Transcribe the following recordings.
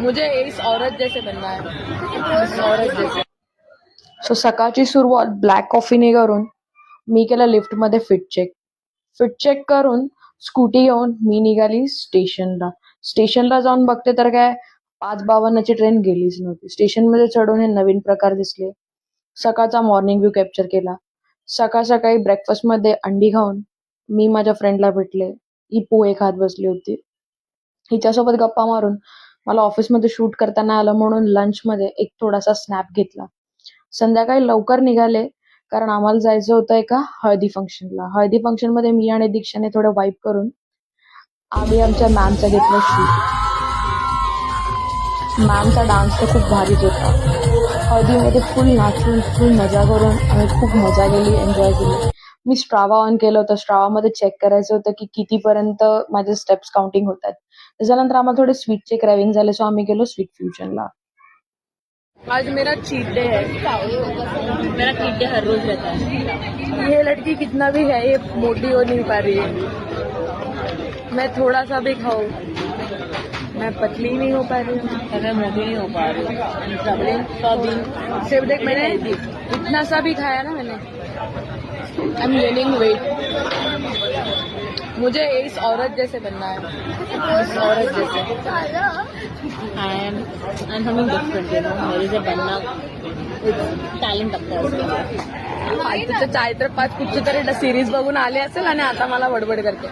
मुझे इस औरत जैसे बनना है, इस औरत जैसे. सो सकाळची सुरुवात ब्लॅक कॉफीने करून मी केलं लिफ्टमध्ये फिट चेक करून स्कूटी घेऊन मी निघाली स्टेशनला जाऊन बघते तर काय 5:52ची ट्रेन गेलीच नव्हती. स्टेशनमध्ये चढून हे नवीन प्रकार दिसले. सकाळचा मॉर्निंग व्ह्यू कॅप्चर केला. सकाळी ब्रेकफास्टमध्ये अंडी खाऊन मी माझ्या फ्रेंडला भेटले. ही पोहे खात बसली होती. हिच्यासोबत गप्पा मारून मला ऑफिसमध्ये शूट करता नाही आलं म्हणून लंचमध्ये एक थोडासा स्नॅप घेतला. संध्याकाळी लवकर निघाले कारण आम्हाला जायचं होतं एका हळदी फंक्शनमध्ये मी आणि दीक्षाने थोडं वाईब करून आम्ही आमच्या मॅमचा घेतलं शूट. मॅमचा डान्स तर खूप भारीच होता. हळदीमध्ये फुल नाचून फुल मजा करून आम्ही खूप मजा केली, एन्जॉय केली. मी स्ट्रावा ऑन केलं होतं. स्ट्रावामध्ये चेक करायचं होतं की कितीपर्यंत माझे स्टेप्स काउंटिंग होतात. त्याच्यानंतर आम्हाला थोडे स्वीटचे क्रेविंग झाले, सो आम्ही गेलो स्वीट फ्युजनला. आज मेरा चीट डे है. मेरा चीट डे हर रोज रहता है. ये लड़की कितना भी है ये मोटी हो नहीं पा रही है. मैं थोड़ा सा भी खाऊं मैं पतली नहीं हो पा रही हूँ. मैं मोटी नहीं हो पा रही हूँ. सिर्फ देख मैंने इतना सा भी खाया ना मैंने. I am gaining weight. मुझे इस औरत जैसे बनना है, इस औरत जैसे. I'm something different, you know. मेरे से बनना टॅलेंट लागतं. तुझं चारित्र 5 कुठची सिरीज बघून आले असेल आणि आता मला बडबड करते.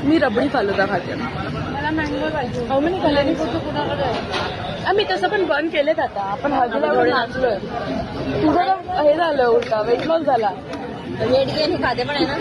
मी रबडी फालुदा खाते. मला मँगो पाहिजे. अहो मी कलरी फोटो कुणाकडे आम्ही तसं पण बंद केलेत आता. आपण हळदीला नाचलोय. तुझं हे झालं उलटा वेट लॉस झाला. वेट गेन खाते पण आहे ना.